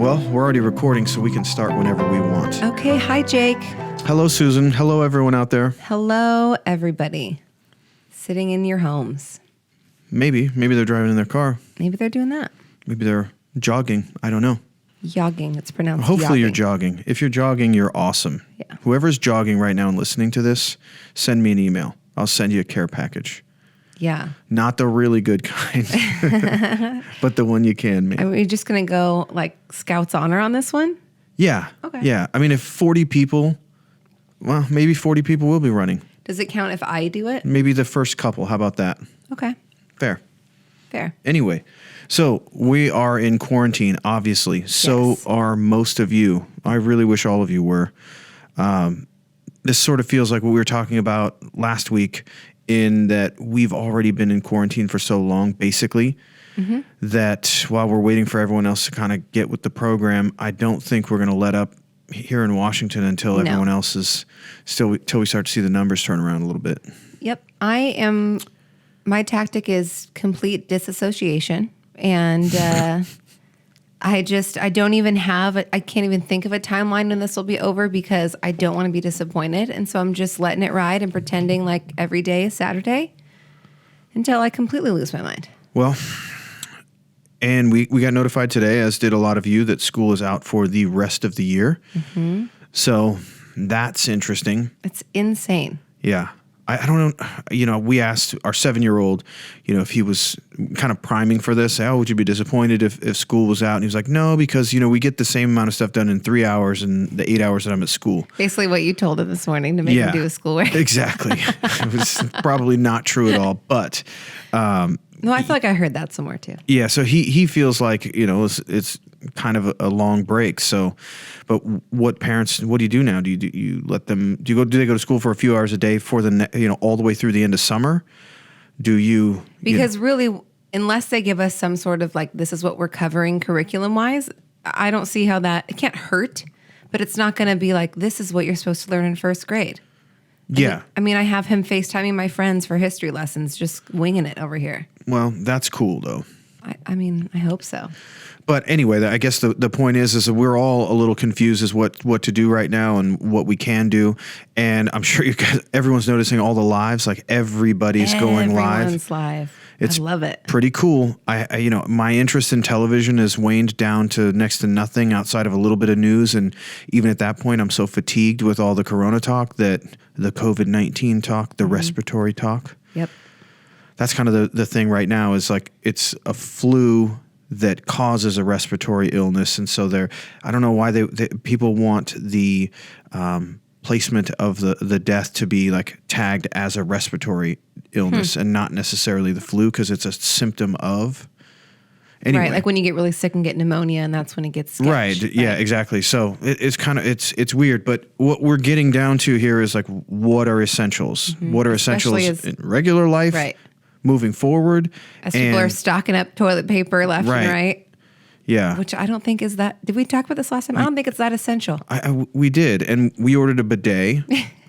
Well, we're already recording, so we can start whenever we want. Okay. Hi, Jake. Hello, Susan. Hello, everyone out there. Hello, everybody. Sitting in your homes. Maybe they're driving in their car. Maybe they're doing that. Maybe they're jogging. I don't know. Jogging. It's pronounced Hopefully jogging. you're jogging. If you're jogging, you're awesome. Yeah. Whoever's jogging right now and listening to this, send me an email. I'll send you a care package. Yeah. Not the really good kind, but the one you can make. Are we just going to go like Scouts honor on this one? Yeah. Okay. Yeah. I mean, if 40 people, well, maybe 40 people will be running. Does it count if I do it? Maybe the first couple. How about that? Okay. Fair. Fair. Anyway, so we are in quarantine, obviously. So Yes. are most of you. I really wish all of you were. This sort of feels like what we were talking about last week, in that we've already been in quarantine for so long, basically, that while we're waiting for everyone else to kind of get with the program, I don't think we're going to let up here in Washington until No. everyone else is till we start to see the numbers turn around a little bit. Yep. My tactic is complete disassociation. And I can't even think of a timeline when this will be over because I don't want to be disappointed. And so I'm just letting it ride and pretending like every day is Saturday until I completely lose my mind. Well, and we got notified today, as did a lot of you, that school is out for the rest of the year. Mm-hmm. So that's interesting. It's insane. Yeah. I don't know. We asked our 7-year-old, if he was kind of priming for this. Would you be disappointed if school was out? And he was like, no, because, we get the same amount of stuff done in 3 hours in the 8 hours that I'm at school. Basically what you told him this morning to make him do his schoolwork. Exactly. It was probably not true at all. But no, I feel like I heard that somewhere too. yeah, so he feels like, it's kind of a long break. So, but what do you do now? Do you let them, do they go to school for a few hours a day for all the way through the end of summer? Because really, unless they give us some sort of like, this is what we're covering curriculum wise, I don't see how it can't hurt, but it's not going to be like, this is what you're supposed to learn in first grade. Yeah. I have him FaceTiming my friends for history lessons, just winging it over here. Well, that's cool though. I hope so. But anyway, I guess the point is that we're all a little confused as what to do right now and what we can do. And I'm sure everyone's noticing all the lives, like everybody's going live. Everyone's live. I love it. Pretty cool. My interest in television has waned down to next to nothing outside of a little bit of news. And even at that point, I'm so fatigued with all the corona talk, that the COVID-19 talk, the respiratory talk. Yep. That's kind of the thing right now, is like it's a flu that causes a respiratory illness. And so I don't know why people want the placement of the death to be like tagged as a respiratory illness and not necessarily the flu, because it's a symptom of. Anyway. Right, like when you get really sick and get pneumonia, and that's when it gets sketch. Right, yeah, exactly. So it's kind of, it's weird, but what we're getting down to here is like, what are essentials? Mm-hmm. What are essentials in regular life? Right. Moving forward. As people are stocking up toilet paper left and right. Yeah. Which I don't think is that. Did we talk about this last time? I don't think it's that essential. We did. And we ordered a bidet.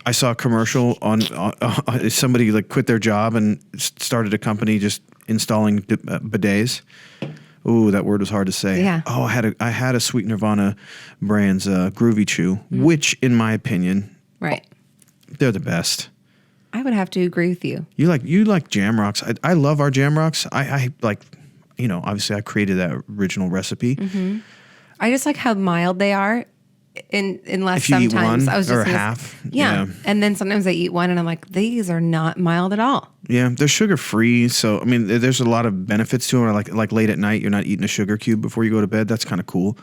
I saw a commercial on somebody like quit their job and started a company just installing bidets. Ooh, that word was hard to say. Yeah. Oh, I had a Sweet Nirvana brand's Groovy Chew, which in my opinion, right, they're the best. I would have to agree with you. You like Jam Rocks. I love our Jam Rocks. I like, obviously I created that original recipe. Mm-hmm. I just like how mild they are. Unless if you sometimes eat one I was just or half. Yeah. And then sometimes I eat one and I'm like, these are not mild at all. Yeah, they're sugar free. So I mean, there's a lot of benefits to them. Like late at night, you're not eating a sugar cube before you go to bed. That's kind of cool.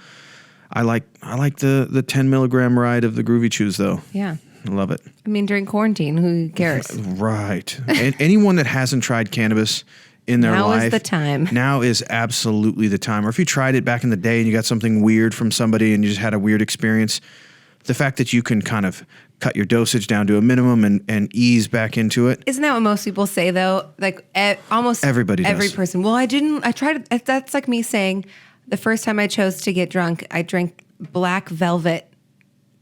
I like the 10 milligram ride of the Groovy Chews though. Yeah. I love it. I mean, during quarantine, who cares? Right. And anyone that hasn't tried cannabis in their life. Now is the time. Now is absolutely the time. Or if you tried it back in the day and you got something weird from somebody and you just had a weird experience, the fact that you can kind of cut your dosage down to a minimum and ease back into it. Isn't that what most people say though? Like almost everybody does. Every person. Well, I tried it. That's like me saying the first time I chose to get drunk, I drank Black Velvet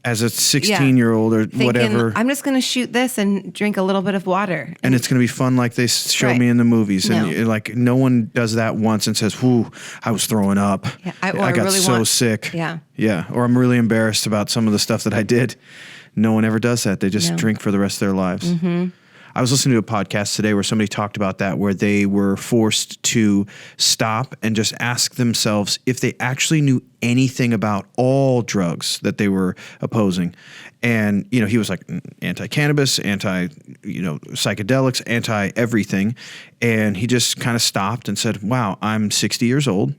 as a 16-year-old or Thinking, whatever. I'm just going to shoot this and drink a little bit of water. And it's going to be fun like they show Right. me in the movies. And No. like no one does that once and says, whoo, I was throwing up. Yeah, I I got really so want- sick. Yeah. Yeah. Or I'm really embarrassed about some of the stuff that I did. No one ever does that. They just No. drink for the rest of their lives. I was listening to a podcast today where somebody talked about that, where they were forced to stop and just ask themselves if they actually knew anything about all drugs that they were opposing. And, he was like anti-cannabis, psychedelics, anti-everything. And he just kind of stopped and said, wow, I'm 60 years old.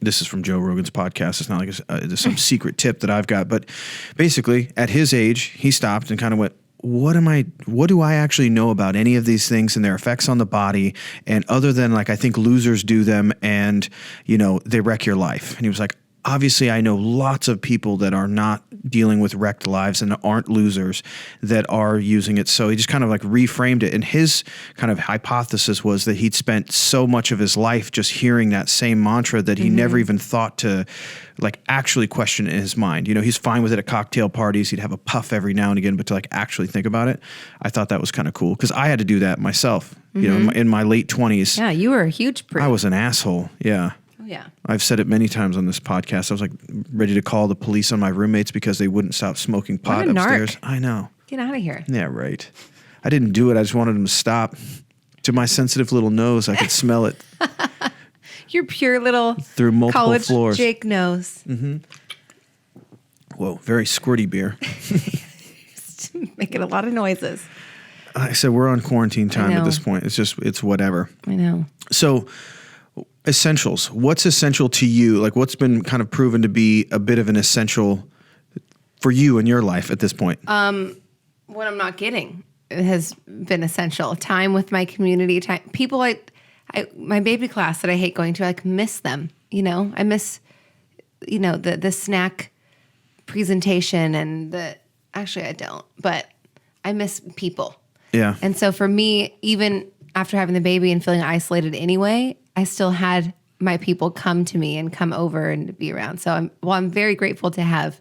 This is from Joe Rogan's podcast. It's not like it's some secret tip that I've got. But basically, at his age, he stopped and kind of went, what do I actually know about any of these things and their effects on the body? And other than like, I think losers do them and, they wreck your life. And he was like, obviously I know lots of people that are not dealing with wrecked lives and aren't losers that are using it. So he just kind of like reframed it. And his kind of hypothesis was that he'd spent so much of his life just hearing that same mantra that he never even thought to like actually question it in his mind. He's fine with it at cocktail parties. He'd have a puff every now and again, but to like actually think about it, I thought that was kind of cool because I had to do that myself. In my late 20s. Yeah, you were a huge prude. I was an asshole. Yeah. Oh, yeah. I've said it many times on this podcast. I was like ready to call the police on my roommates because they wouldn't stop smoking pot a narc. upstairs. I know. Get out of here. Yeah, right. I didn't do it. I just wanted them to stop. To my sensitive little nose, I could smell it Your pure little through multiple college floors. Jake nose. Whoa, very squirty beer. Making a lot of noises. I said we're on quarantine time at know. this point. It's whatever. I know. So essentials. What's essential to you? Like what's been kind of proven to be a bit of an essential for you in your life at this point? What I'm not getting has been essential. Time with my community, time. People my baby class that I hate going to, I miss them. I miss, the snack presentation and actually I don't, but I miss people. Yeah. And so for me, even after having the baby and feeling isolated anyway, I still had my people come to me and come over and be around. So I'm very grateful to have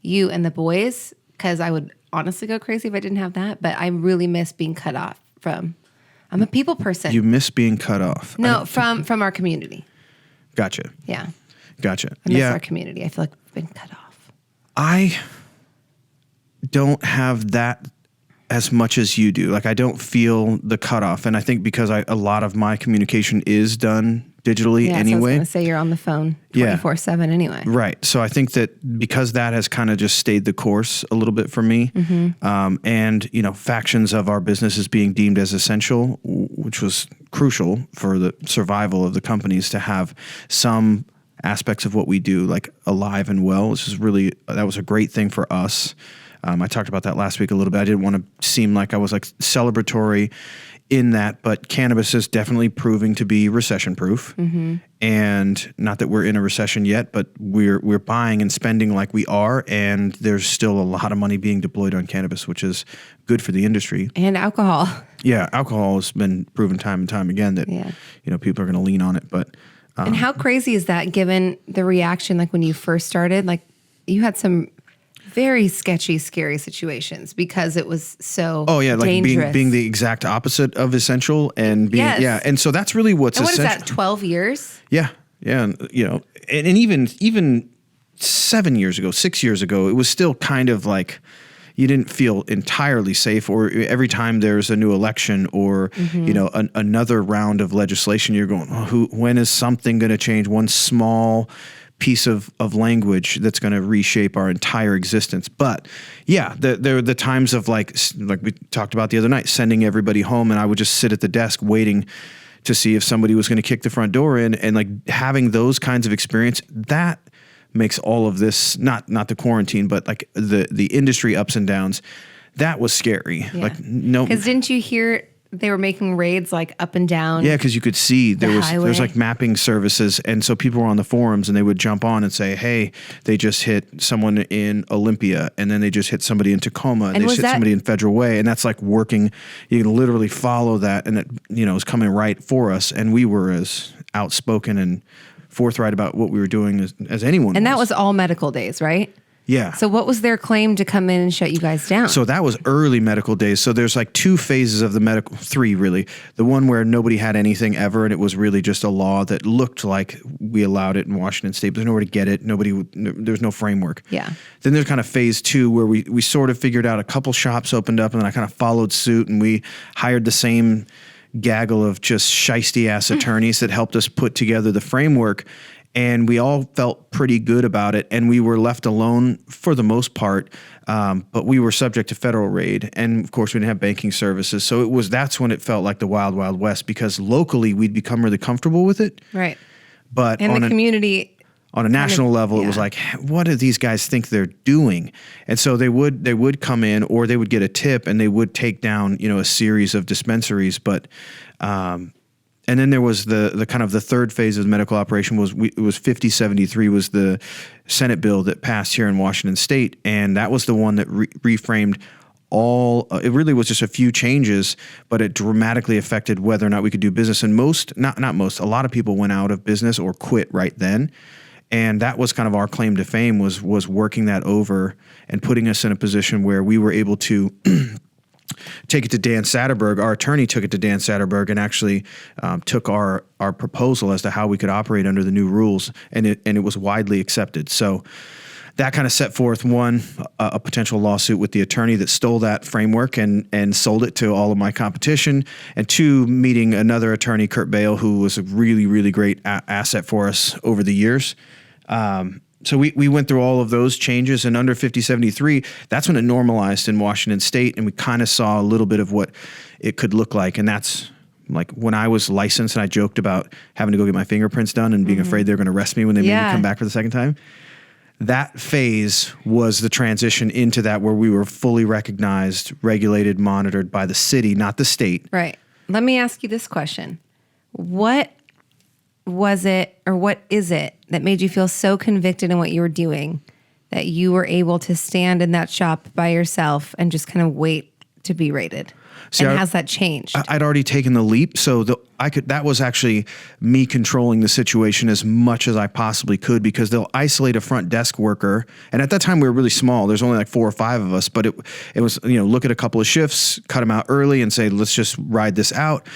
you and the boys because I would honestly go crazy if I didn't have that. But I really miss being cut off from. I'm a people person. You miss being cut off. No, from our community. Gotcha. Yeah, Gotcha. I miss Yeah. our community. I feel like we've been cut off. I don't have that as much as you do. Like I don't feel the cutoff. And I think because a lot of my communication is done digitally Yeah, so I was anyway. going to say you're on the phone 24/7 anyway. Right. So I think that because that has kind of just stayed the course a little bit for me, and factions of our business is being deemed as essential, which was crucial for the survival of the companies to have some aspects of what we do like alive and well. That was a great thing for us. I talked about that last week a little bit. I didn't want to seem like I was like celebratory in that, but cannabis is definitely proving to be recession proof. And not that we're in a recession yet, but we're buying and spending like we are. And there's still a lot of money being deployed on cannabis, which is good for the industry. And alcohol. Yeah. Alcohol has been proven time and time again that, people are going to lean on it, but And how crazy is that given the reaction, like when you first started, like you had some very sketchy, scary situations because it was so like dangerous. being the exact opposite of essential and being, Yes. And so that's really what's And what is essential. that, 12 years? Yeah. Yeah. And, and even 7 years ago, 6 years ago, it was still kind of like, you didn't feel entirely safe, or every time there's a new election or, another round of legislation, you're going, when is something going to change? One small piece of language that's going to reshape our entire existence. But yeah, there are the times of like we talked about the other night, sending everybody home, and I would just sit at the desk waiting to see if somebody was going to kick the front door in, and like having those kinds of experience, that makes all of this, not the quarantine, but like the industry ups and downs, that was scary. Yeah. Like no, Because didn't you hear they were making raids like up and down? yeah, because you could see there's highway. like mapping services, and so people were on the forums and they would jump on and say, hey, they just hit someone in Olympia, and then they just hit somebody in Tacoma, and they was just hit somebody in Federal Way, and that's like working. You can literally follow that, and it was coming right for us, and we were as outspoken and forthright about what we were doing as anyone. And that was all medical days, right? Yeah. So what was their claim to come in and shut you guys down? So that was early medical days. So there's like 2 phases of the medical, 3 really. The one where nobody had anything ever, and it was really just a law that looked like we allowed it in Washington State, but there's nowhere to get it. There's no framework. Yeah. Then there's kind of phase 2 where we sort of figured out, a couple shops opened up, and then I kind of followed suit, and we hired the same gaggle of just shiesty ass attorneys that helped us put together the framework. And we all felt pretty good about it, and we were left alone for the most part. But we were subject to federal raid, and of course we didn't have banking services. So that's when it felt like the wild, wild west, because locally we'd become really comfortable with it. Right. But And the community, on a national level, it was like, what do these guys think they're doing? And so they would come in, or they would get a tip, and they would take down, a series of dispensaries. But and then there was the kind of the third phase of the medical operation it was 5073 was the Senate bill that passed here in Washington State, and that was the one that reframed it really was just a few changes, but it dramatically affected whether or not we could do business. And a lot of people went out of business or quit right then. And that was kind of our claim to fame, was working that over and putting us in a position where we were able to take it to Dan Satterberg. Our attorney took it to Dan Satterberg and actually took our proposal as to how we could operate under the new rules, and it was widely accepted. So that kind of set forth, one, a potential lawsuit with the attorney that stole that framework and sold it to all of my competition, and 2, meeting another attorney, Kurt Bale, who was a really, really great asset for us over the years. So we went through all of those changes, and under 5073, that's when it normalized in Washington State, and we kind of saw a little bit of what it could look like. And that's like when I was licensed, and I joked about having to go get my fingerprints done and being afraid they're going to arrest me when they made me come back for the second time. That phase was the transition into that, where we were fully recognized, regulated, monitored by the city, not the state. Right. Let me ask you this question. What was it, or what is it, that made you feel so convicted in what you were doing that you were able to stand in that shop by yourself and just kind of wait to be raided? Has that changed? I'd already taken the leap, so that was actually me controlling the situation as much as I possibly could, because they'll isolate a front desk worker, and at that time we were really small. There's only like 4 or 5 of us, but it was look at a couple of shifts, cut them out early, and say, let's just ride this out.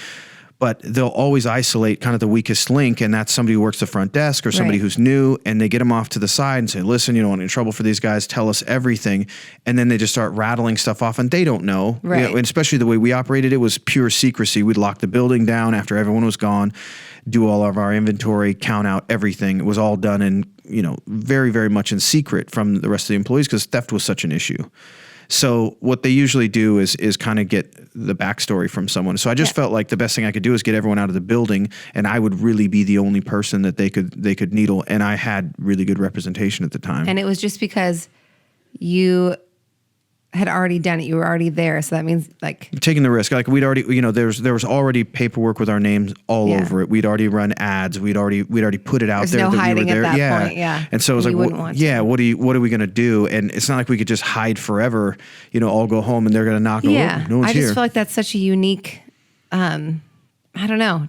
But they'll always isolate kind of the weakest link, and that's somebody who works the front desk or somebody who's new, and they get them off to the side and say, listen, you don't want any trouble for these guys, tell us everything. And then they just start rattling stuff off, and they don't know. Right. And especially the way we operated, it was pure secrecy. We'd lock the building down after everyone was gone, do all of our inventory, count out everything. It was all done in, very, very much in secret from the rest of the employees, because theft was such an issue. So what they usually do is kind of get the backstory from someone. So I just felt like the best thing I could do is get everyone out of the building, and I would really be the only person that they could needle. And I had really good representation at the time. And it was just because you had already done it. You were already there. So that means like taking the risk. Like we'd already, there was already paperwork with our names all over it. We'd already run ads. We'd already put it out there. No that hiding we were there. at that point. Yeah. And so it was like, what are we going to do? And it's not like we could just hide forever, all go home and they're going to knock on. Yeah. No one's I just here. feel like that's such a unique, I don't know,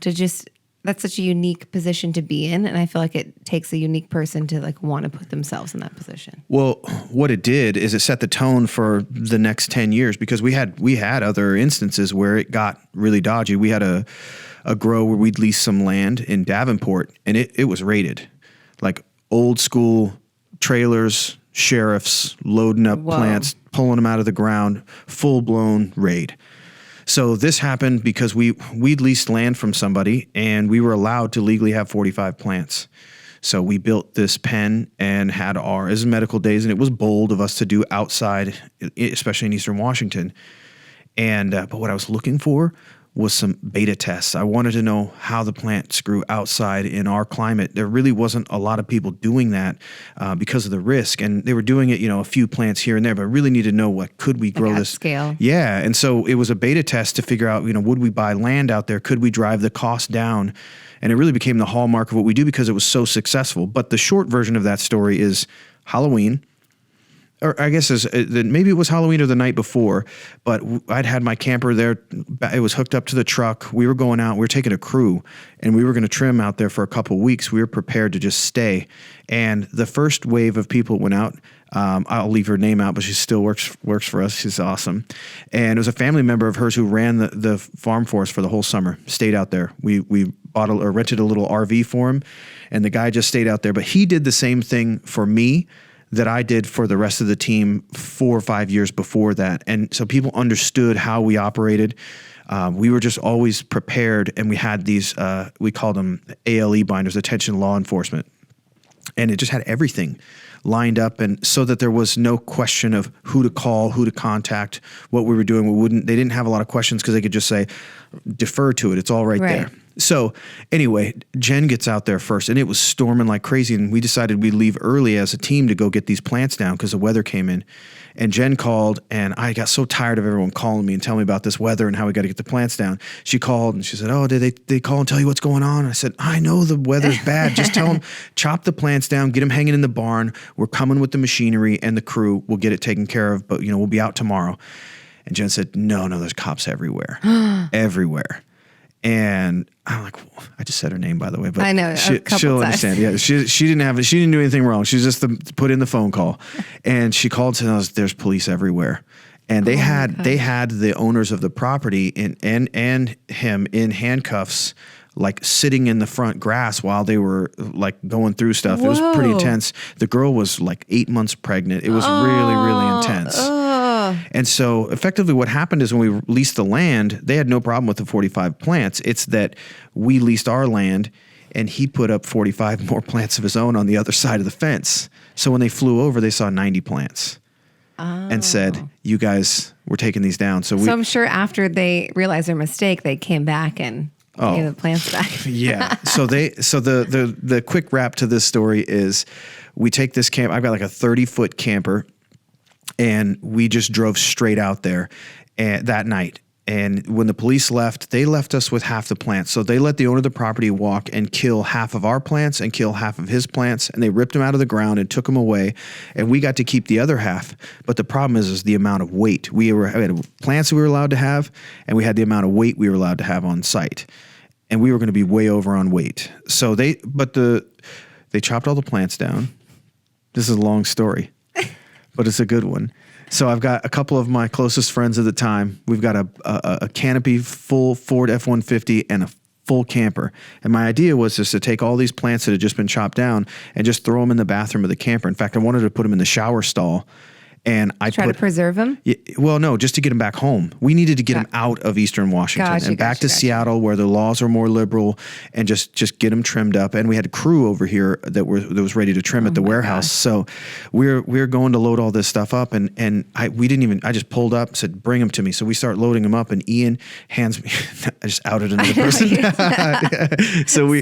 that's such a unique position to be in. And I feel like it takes a unique person to like want to put themselves in that position. Well, what it did is it set the tone for the next 10 years, because we had other instances where it got really dodgy. We had a grow where we'd lease some land in Davenport, and it was raided. Like old school trailers, sheriffs loading up plants, pulling them out of the ground, full blown raid. So this happened because we'd leased land from somebody, and we were allowed to legally have 45 plants. So we built this pen and had ours medical days, and it was bold of us to do outside, especially in Eastern Washington. And but what I was looking for was some beta tests. I wanted to know how the plants grew outside in our climate. There really wasn't a lot of people doing that because of the risk, and they were doing it, a few plants here and there, but really needed to know what could we grow this scale. Yeah, and so it was a beta test to figure out, would we buy land out there? Could we drive the cost down? And it really became the hallmark of what we do because it was so successful. But the short version of that story is Halloween. Or I guess maybe it was Halloween or the night before, but I'd had my camper there. It was hooked up to the truck. We were going out. We were taking a crew, and we were going to trim out there for a couple of weeks. We were prepared to just stay. And the first wave of people went out. I'll leave her name out, but she still works for us. She's awesome. And it was a family member of hers who ran the farm for us for the whole summer, stayed out there. We bought or rented a little RV for him, and the guy just stayed out there. But he did the same thing for me that I did for the rest of the team 4 or 5 years before that. And so people understood how we operated. We were just always prepared, and we had these, we called them ALE binders, Attention Law Enforcement. And it just had everything lined up, and so that there was no question of who to call, who to contact, what we were doing. They didn't have a lot of questions because they could just say, defer to it. It's all right there. So anyway, Jen gets out there first, and it was storming like crazy, and we decided we'd leave early as a team to go get these plants down because the weather came in. And Jen called, and I got so tired of everyone calling me and telling me about this weather and how we got to get the plants down. She called, and she said, oh, did they call and tell you what's going on? And I said, I know the weather's bad. Just tell them, chop the plants down, get them hanging in the barn. We're coming with the machinery and the crew. We'll get it taken care of, but we'll be out tomorrow. And Jen said, no, there's cops everywhere, everywhere. And I'm like, I just said her name, by the way, but I know she'll understand. Yeah, she didn't do anything wrong. She's just put in the phone call, and she called and said, there's police everywhere, and they had the owners of the property and him in handcuffs, like sitting in the front grass while they were like going through stuff. Whoa. It was pretty intense. The girl was like 8 months pregnant. It was really, really intense. And so effectively what happened is when we leased the land, they had no problem with the 45 plants. It's that we leased our land and he put up 45 more plants of his own on the other side of the fence. So when they flew over, they saw 90 plants and said, you guys, we're taking these down. So I'm sure after they realized their mistake, they came back and gave the plants back. Yeah. So the quick wrap to this story is we take this camp. I've got like a 30-foot camper, and we just drove straight out there that night. And when the police left, they left us with half the plants. So they let the owner of the property walk and kill half of our plants and kill half of his plants. And they ripped them out of the ground and took them away. And we got to keep the other half. But the problem is the amount of weight. We had plants we were allowed to have, and we had the amount of weight we were allowed to have on site. And we were going to be way over on weight. So they chopped all the plants down. This is a long story, but it's a good one. So I've got a couple of my closest friends at the time. We've got a canopy full Ford F-150 and a full camper. And my idea was just to take all these plants that had just been chopped down and just throw them in the bathroom of the camper. In fact, I wanted to put them in the shower stall. And I try to preserve them? Well, no, just to get them back home. We needed to get them out of Eastern Washington and back to Seattle, where the laws are more liberal, and just get them trimmed up. And we had a crew over here that was ready to trim at the warehouse. Gosh. So we're going to load all this stuff up, and I just pulled up, said, bring them to me. So we start loading them up, and Ian hands me. I just outed another person. So we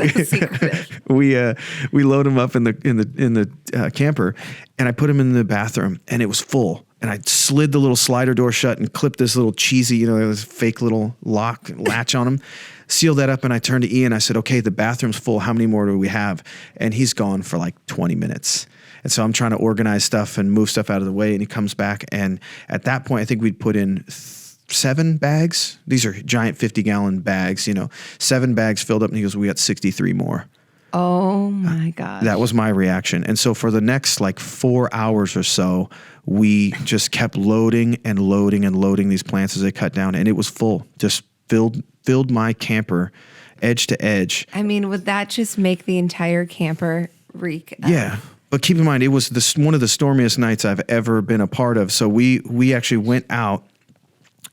load them up in the camper. And I put them in the bathroom, and it was full. And I slid the little slider door shut and clipped this little cheesy, it was fake little latch on them. Sealed that up, and I turned to Ian. I said, okay, the bathroom's full. How many more do we have? And he's gone for like 20 minutes. And so I'm trying to organize stuff and move stuff out of the way, and he comes back. And at that point, I think we'd put in 7 bags. These are giant 50-gallon bags, 7 bags filled up. And he goes, we got 63 more. Oh my gosh. That was my reaction. And so for the next 4 hours or so, we just kept loading and loading and loading these plants as they cut down. And it was full, just filled my camper edge to edge. I mean, would that just make the entire camper reek? Yeah. But keep in mind, it was one of the stormiest nights I've ever been a part of. So we actually went out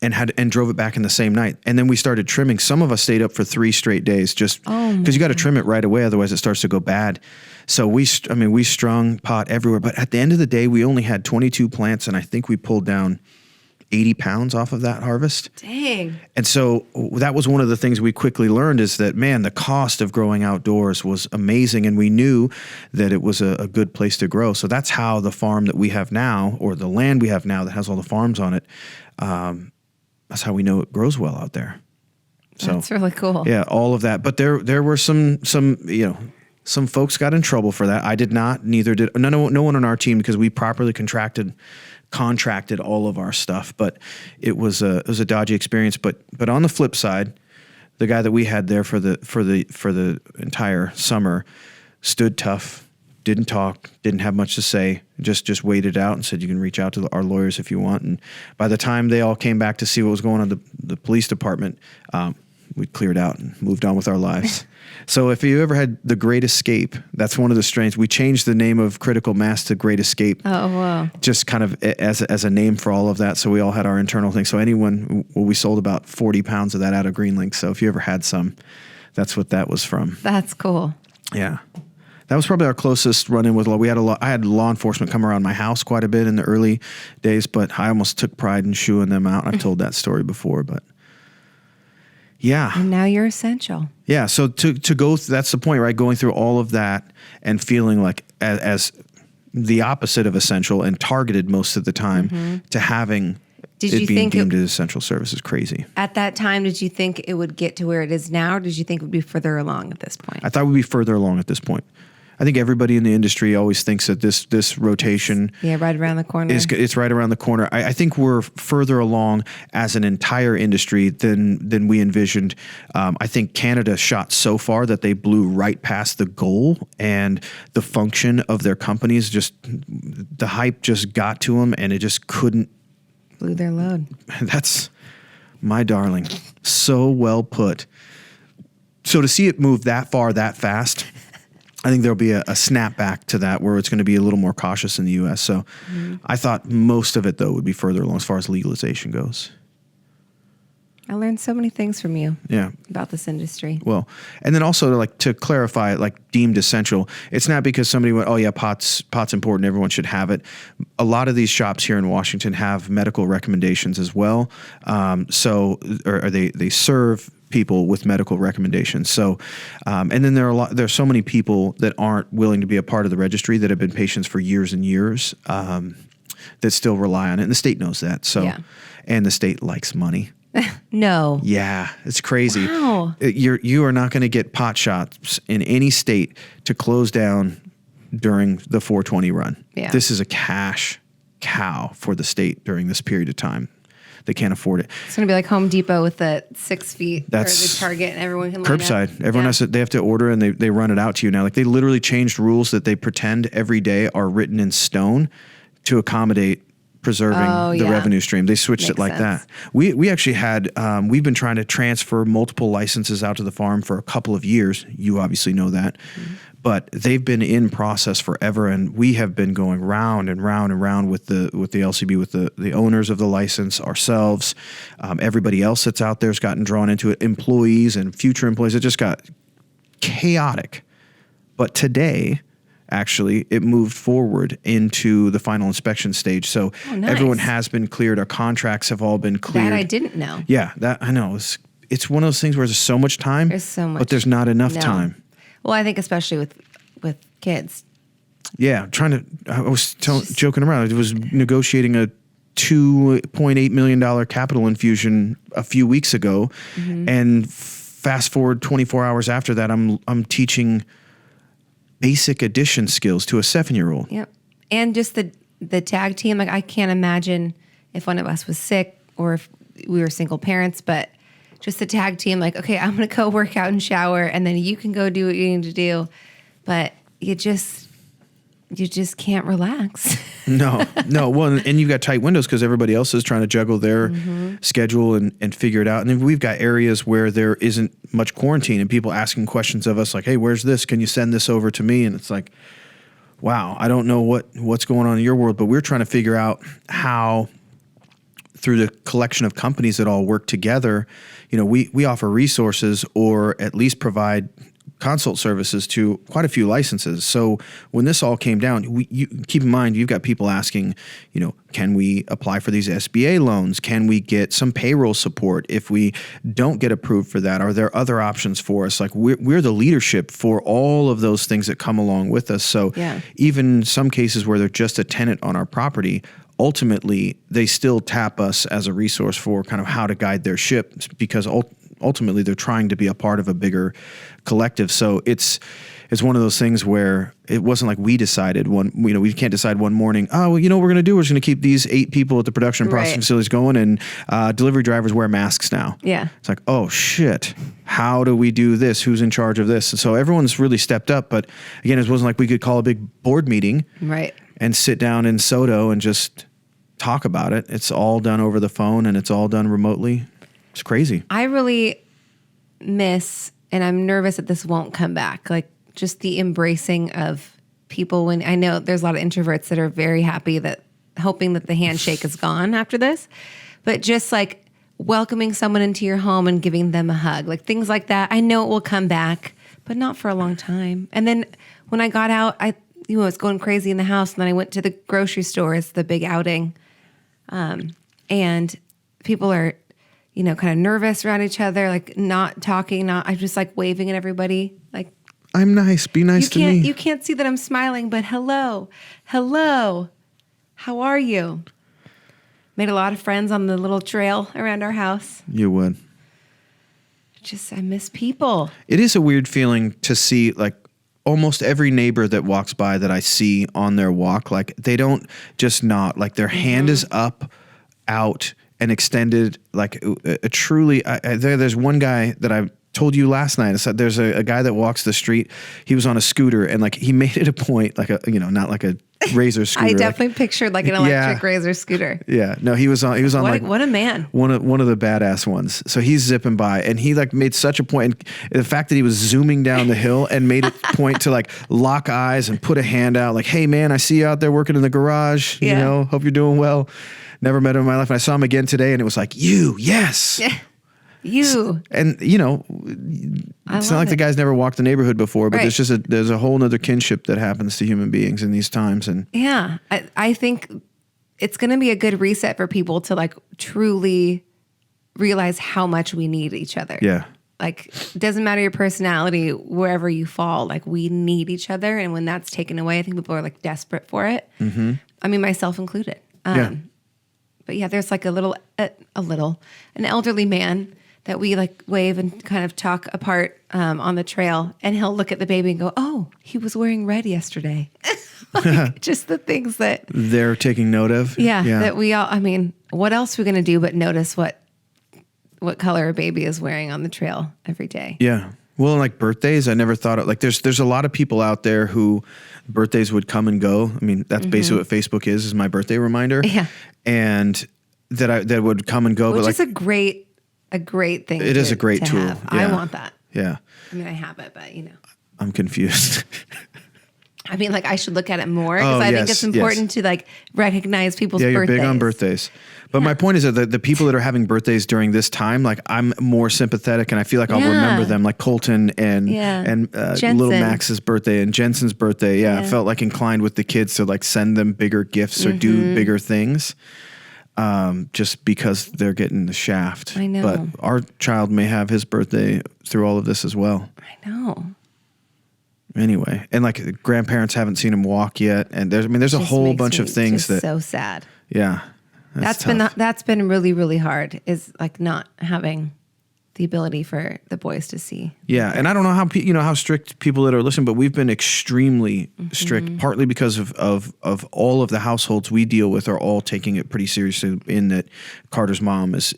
and drove it back in the same night. And then we started trimming. Some of us stayed up for 3 straight days just because you got to trim it right away. Otherwise it starts to go bad. So we strung pot everywhere. But at the end of the day, we only had 22 plants, and I think we pulled down 80 pounds off of that harvest. Dang. And so that was one of the things we quickly learned, is that, man, the cost of growing outdoors was amazing. And we knew that it was a good place to grow. So that's how the farm that we have now, or the land we have now that has all the farms on it, that's how we know it grows well out there. So that's really cool. Yeah, all of that. But there were some folks got in trouble for that. I did not. Neither did no one on our team, because we properly contracted all of our stuff. But it was a dodgy experience. But on the flip side, the guy that we had there for the entire summer stood tough, didn't talk, didn't have much to say, just waited out and said, you can reach out to our lawyers if you want. And by the time they all came back to see what was going on in the police department, we cleared out and moved on with our lives. So if you ever had The Great Escape, that's one of the strains. We changed the name of Critical Mass to Great Escape. Oh, wow. Just kind of as a name for all of that. So we all had our internal thing. So we sold about 40 pounds of that out of Greenlink. So if you ever had some, that's what that was from. That's cool. Yeah. That was probably our closest run-in with law. I had law enforcement come around my house quite a bit in the early days, but I almost took pride in shooing them out. I've told that story before, but yeah. And now you're essential. Yeah. So to go, that's the point, right? Going through all of that and feeling like as the opposite of essential and targeted most of the time to having it being deemed as essential service is crazy. At that time, did you think it would get to where it is now? Or did you think it would be further along at this point? I thought we'd be further along at this point. I think everybody in the industry always thinks that this rotation right around the corner. It's right around the corner. I think we're further along as an entire industry than we envisioned. I think Canada shot so far that they blew right past the goal, and the function of their companies the hype just got to them, and it just couldn't. Blew their load. That's my darling. So well put. So to see it move that far, that fast, I think there'll be a snapback to that where it's going to be a little more cautious in the U.S. So I thought most of it, though, would be further along as far as legalization goes. I learned so many things from you about this industry. Well, and then also to clarify, like deemed essential, it's not because somebody went, oh yeah, pot's important, everyone should have it. A lot of these shops here in Washington have medical recommendations as well. So they serve people with medical recommendations. So, and then there's so many people that aren't willing to be a part of the registry that have been patients for years and years, that still rely on it. And the state knows that. So, and the state likes money. No. Yeah, it's crazy. Wow. You are not going to get pot shops in any state to close down during the 420 run. Yeah. This is a cash cow for the state during this period of time. They can't afford it. It's going to be like Home Depot with the 6 feet That's or the Target, and everyone can line up. curbside. Everyone they have to order, and they run it out to you now. Like they literally changed rules that they pretend every day are written in stone to accommodate preserving the revenue stream. They switched it like that. We actually had, we've been trying to transfer multiple licenses out to the farm for a couple of years. You obviously know that. But they've been in process forever, and we have been going round and round and round with the LCB, with the owners of the license, ourselves, everybody else that's out there has gotten drawn into it, employees and future employees. It just got chaotic. But today, actually, it moved forward into the final inspection stage. So everyone has been cleared. Our contracts have all been cleared. That I didn't know. Yeah, that I know. It's one of those things where there's so much time. There's so much. But there's not enough time. Well, I think especially with kids. Yeah, I was joking around. I was negotiating a $2.8 million capital infusion a few weeks ago, and fast forward 24 hours after that, I'm teaching basic addition skills to a 7-year-old. Yep. And just the tag team, like I can't imagine if one of us was sick or if we were single parents, but just the tag team, like, okay, I'm going to go work out and shower, and then you can go do what you need to do. But you just can't relax. No. Well, and you've got tight windows because everybody else is trying to juggle their schedule and figure it out. And then we've got areas where there isn't much quarantine and people asking questions of us like, hey, where's this? Can you send this over to me? And it's like, wow, I don't know what's going on in your world, but we're trying to figure out how, through the collection of companies that all work together, we offer resources or at least provide consult services to quite a few licenses. So when this all came down, you keep in mind, you've got people asking, can we apply for these SBA loans? Can we get some payroll support? If we don't get approved for that, are there other options for us? Like we're the leadership for all of those things that come along with us. So even some cases where they're just a tenant on our property, ultimately they still tap us as a resource for kind of how to guide their ship, because ultimately they're trying to be a part of a bigger collective. So it's it's one of those things where it wasn't like we decided we can't decide one morning, oh, well, what we're going to do? We're just going to keep these 8 people at the production and processing Right. facilities going, and delivery drivers wear masks now. Yeah. It's like, oh shit, how do we do this? Who's in charge of this? And so everyone's really stepped up. But again, it wasn't like we could call a big board meeting Right. and sit down in Soto and just talk about it. It's all done over the phone and it's all done remotely. It's crazy. I really miss, and I'm nervous that this won't come back, like just the embracing of people. When I know there's a lot of introverts that are very happy hoping that the handshake is gone after this, but just like welcoming someone into your home and giving them a hug, like things like that. I know it will come back, but not for a long time. And then when I got out, I was going crazy in the house, and then I went to the grocery store. It's the big outing. And people are, kind of nervous around each other, like not talking, I'm just like waving at everybody. Like, I'm nice. Be nice to me. You can't see that I'm smiling, but hello, how are you? Made a lot of friends on the little trail around our house. You would. I miss people. It is a weird feeling to see, like, almost every neighbor that walks by that I see on their walk, like they don't just nod, like their hand is up, out, and extended. Like there's one guy that I told you last night. I said there's a guy that walks the street. He was on a scooter, and like he made it a point, like not like a razor scooter. I definitely pictured like an electric razor scooter. Yeah, no, he was on What a man. one of the badass ones. So he's zipping by, and he like made such a point, and the fact that he was zooming down the hill and made it point to like lock eyes and put a hand out, like, hey man, I see you out there working in the garage. Yeah. Hope you're doing well. Never met him in my life. And I saw him again today, and it was like, yes. You. And it's not like the guy's never walked the neighborhood before, but Right. there's a whole nother kinship that happens to human beings in these times. And Yeah. I think it's going to be a good reset for people to like truly realize how much we need each other. yeah, Like, it doesn't matter your personality, wherever you fall, like we need each other. And when that's taken away, I think people are like desperate for it. Mm-hmm. I mean, myself included. Yeah. But yeah, there's like an elderly man that we like wave and kind of talk apart on the trail, and he'll look at the baby and go, "Oh, he was wearing red yesterday." Like, just the things that they're taking note of. that we all. I mean, what else are we gonna do but notice what color a baby is wearing on the trail every day? Yeah. Well, like birthdays, I never thought of, like there's a lot of people out there who birthdays would come and go. I mean, that's basically what Facebook is my birthday reminder. Yeah. And that would come and go. Which but like is a great thing. It is a great to tool. have. Yeah. I want that. Yeah. I mean, I have it, but I'm confused. I mean, like I should look at it more because Oh, I think yes, it's important to like recognize people's Yeah, you're birthdays. big on birthdays. But my point is that the people that are having birthdays during this time, like I'm more sympathetic, and I feel like I'll Yeah. remember them, like Colton and Jensen. little Max's birthday and Jensen's birthday. Yeah, I felt like inclined with the kids to like send them bigger gifts or do bigger things, just because they're getting the shaft. I know. But our child may have his birthday through all of this as well. I know. Anyway, and like grandparents haven't seen him walk yet, and there's a Just whole makes bunch me of things just that so sad. yeah. That's been really, really hard. Is like not having the ability for the boys to see. Yeah, and I don't know how how strict people that are listening, but we've been extremely strict, partly because of all of the households we deal with are all taking it pretty seriously. In that Carter's mom is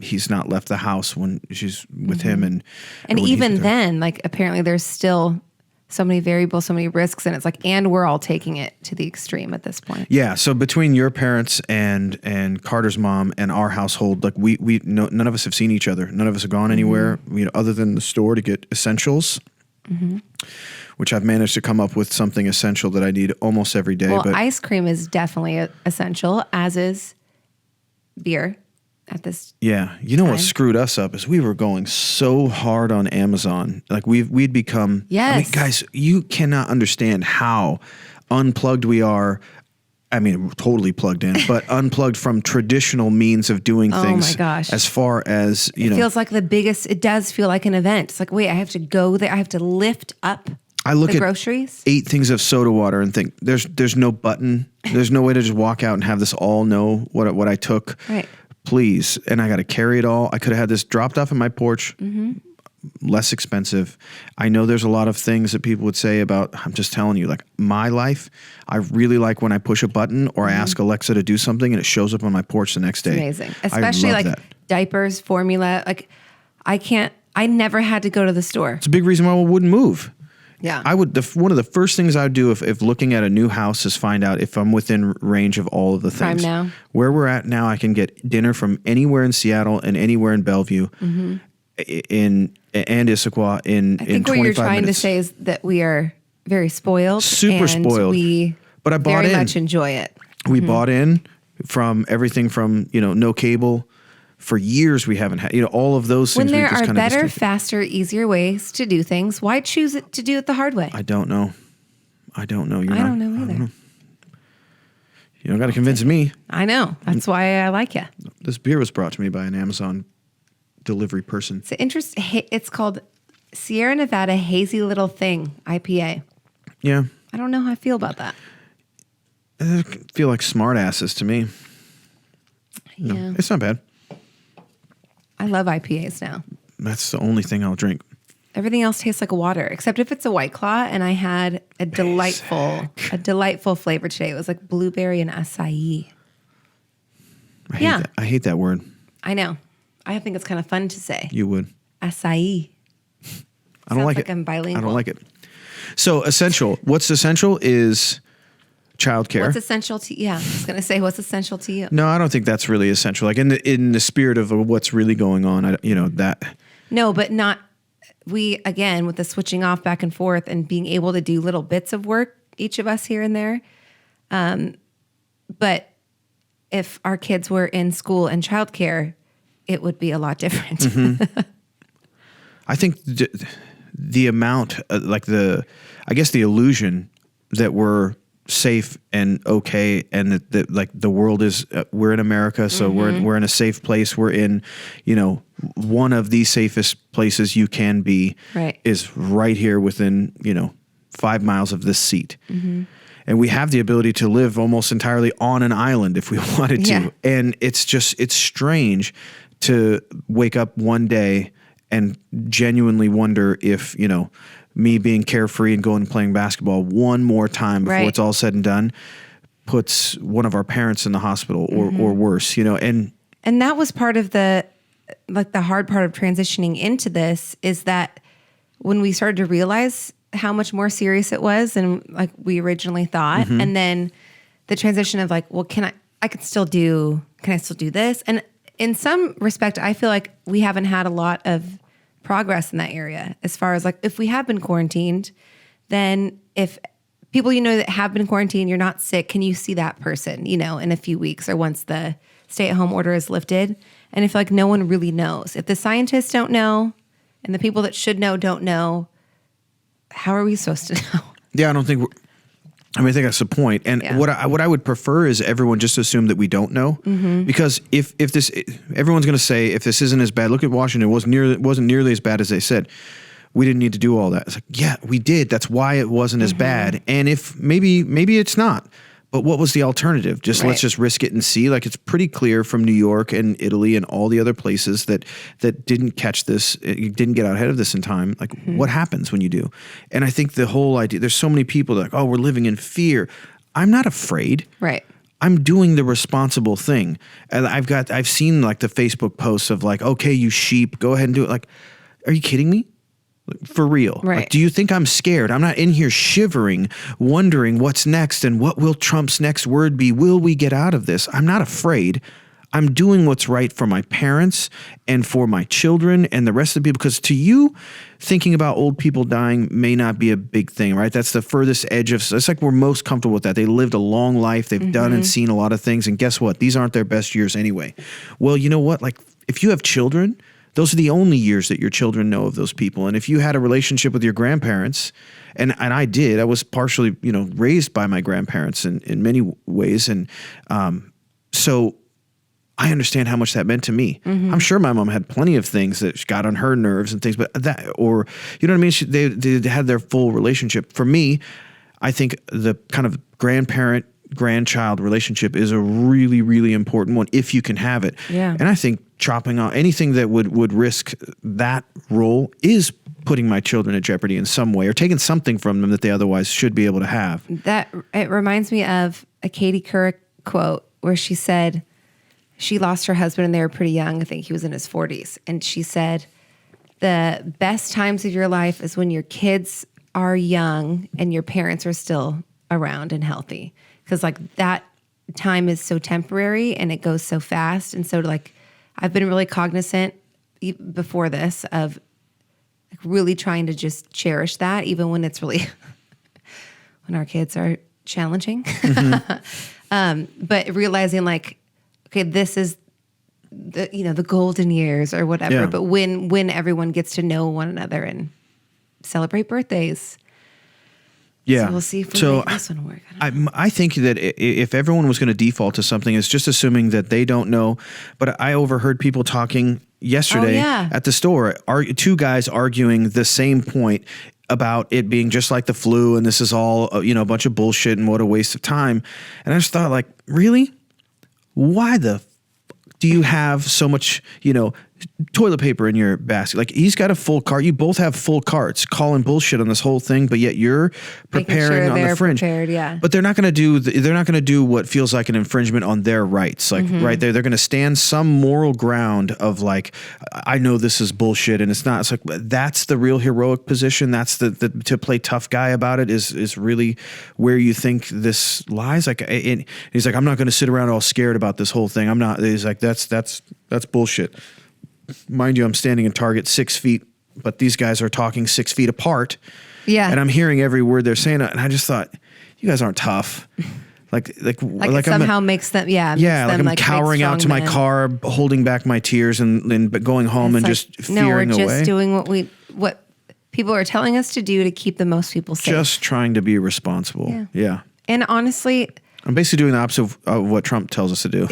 he's not left the house when she's with him, and And when he's even with her. then, like apparently there's still so many variables, so many risks, and it's like, and we're all taking it to the extreme at this point. Yeah, so between your parents and Carter's mom and our household, like we none of us have seen each other. None of us have gone anywhere, other than the store to get essentials, which I've managed to come up with something essential that I need almost every day. Well, but ice cream is definitely essential, as is beer at this. yeah, you know what time. screwed us up is we were going so hard on Amazon. Like we'd become. I mean, Yes. guys, you cannot understand how unplugged we are. I mean, totally plugged in, but unplugged from traditional means of doing things. my gosh. As far as It feels like it does feel like an event. It's like, wait, I have to go there. I have to lift up I look the at groceries. 8 things of soda water and think there's no button. There's no way to just walk out and have this all know what I took. Right. Please. And I got to carry it all. I could have had this dropped off on my porch. less expensive. I know there's a lot of things that people would say about, I'm just telling you, like my life, I really like when I push a button or I ask Alexa to do something and it shows up on my porch the next day. Amazing. Especially I love like that. diapers, formula. Like I never had to go to the store. It's a big reason why I wouldn't move. Yeah. One of the first things I would do if looking at a new house is find out if I'm within range of all of the Prime things. Now. Where we're at now, I can get dinner from anywhere in Seattle and anywhere in Bellevue, and Issaquah in 25 minutes. I think what you're trying to say is that we are very spoiled. Super and spoiled. We But I bought very in. much enjoy it. We bought in from everything from no cable. For years we haven't had all of those When things. there we've just are kind of better, disconnected. faster, easier ways to do things, why choose it to do it the hard way? I don't know. I don't know either. You don't got to convince me. I know. That's why I like you. This beer was brought to me by an Amazon delivery person. It's interesting. It's called Sierra Nevada Hazy Little Thing IPA. Yeah. I don't know how I feel about that. They feel like smart asses to me. Yeah. No, it's not bad. I love IPAs now. That's the only thing I'll drink. Everything else tastes like water, except if it's a White Claw. And I had a delightful flavor today. It was like blueberry and acai. I hate that word. I know. I think it's kind of fun to say. You would. Acai. I don't like like it. I'm bilingual. I don't like it. So essential. What's essential is childcare. What's essential to you? Yeah, I was going to say, what's essential to you? No, I don't think that's really essential. Like in the spirit of what's really going on, that. No, but not. We, again, with the switching off back and forth and being able to do little bits of work, each of us here and there. But if our kids were in school and childcare, it would be a lot different. Mm-hmm. I think the amount, I guess the illusion that we're safe and okay, and that like the world is, we're in America, so we're in a safe place. We're in, one of the safest places you can be, Right. is right here within 5 miles of this seat. And we have the ability to live almost entirely on an island if we wanted to. Yeah. And it's strange to wake up one day and genuinely wonder if, me being carefree and going and playing basketball one more time before Right. it's all said and done puts one of our parents in the hospital or worse, and And that was part of the hard part of transitioning into this, is that when we started to realize how much more serious it was than like we originally thought. And then the transition of like, well, can I still do this? And in some respect, I feel like we haven't had a lot of progress in that area as far as like, if we have been quarantined, then if people that have been quarantined, you're not sick, can you see that person, in a few weeks or once the stay-at-home order is lifted? And I feel like no one really knows. If the scientists don't know and the people that should know don't know, how are we supposed to know? yeah, I don't think I think that's the point. And Yeah. what I would prefer is everyone just assume that we don't know, because if this, everyone's going to say, if this isn't as bad, look at Washington, it wasn't nearly as bad as they said. We didn't need to do all that. It's like, yeah, we did. That's why it wasn't as bad. And if maybe it's not, but what was the alternative? Let's Right. just risk it and see. Like, it's pretty clear from New York and Italy and all the other places that didn't catch this, didn't get out ahead of this in time. Like, what happens when you do? And I think the whole idea, there's so many people that are like, oh, we're living in fear. I'm not afraid. Right. I'm doing the responsible thing. And I've seen like the Facebook posts of like, okay, you sheep, go ahead and do it. Like, are you kidding me? For real. Right. Like, do you think I'm scared? I'm not in here shivering, wondering what's next and what will Trump's next word be? Will we get out of this? I'm not afraid. I'm doing what's right for my parents and for my children and the rest of the people. Because to you, thinking about old people dying may not be a big thing, right? That's the furthest edge of, it's like we're most comfortable with that. They lived a long life. They've done and seen a lot of things. And guess what? These aren't their best years anyway. Well, you know what? Like, if you have children, those are the only years that your children know of those people. And if you had a relationship with your grandparents, and I did, I was partially, raised by my grandparents in many ways. And so I understand how much that meant to me. I'm sure my mom had plenty of things that got on her nerves and things, but or you know what I mean? They had their full relationship. For me, I think the kind of grandparent-grandchild relationship is a really, really important one if you can have it. Yeah. And I think chopping off anything that would risk that role is putting my children at jeopardy in some way or taking something from them that they otherwise should be able to have. That it reminds me of a Katie Couric quote where she said she lost her husband and they were pretty young. I think he was in his 40s. And she said, the best times of your life is when your kids are young and your parents are still around and healthy. Because like that time is so temporary and it goes so fast. And so like I've been really cognizant before this of like really trying to just cherish that, even when it's really when our kids are challenging. But realizing like, okay, this is the golden years or whatever. Yeah. But when everyone gets to know one another and celebrate birthdays. Yeah. So we'll see if we make this one work. I think that if everyone was going to default to something, it's just assuming that they don't know. But I overheard people talking yesterday at the store, two guys arguing the same point about it being just like the flu and this is all, a bunch of bullshit and what a waste of time. And I just thought like, really? Why the do you have so much, toilet paper in your basket? Like he's got a full cart. You both have full carts calling bullshit on this whole thing, but yet you're preparing on the fringe. Prepared, yeah. But they're not going to do what feels like an infringement on their rights. Like right there, they're going to stand some moral ground of like, I know this is bullshit and it's not. It's like, that's the real heroic position. That's the to play tough guy about it is really where you think this lies. Like he's like, I'm not going to sit around all scared about this whole thing. I'm not. He's like, that's bullshit. Mind you, I'm standing in Target 6 feet, but these guys are talking 6 feet apart. Yeah. And I'm hearing every word they're saying. And I just thought, you guys aren't tough. Like it somehow makes them, I'm cowering out to my car, holding back my tears and going home and just fearing away. No, we're just doing what people are telling us to do to keep the most people safe. Just trying to be responsible. Yeah. And honestly, I'm basically doing the opposite of what Trump tells us to do.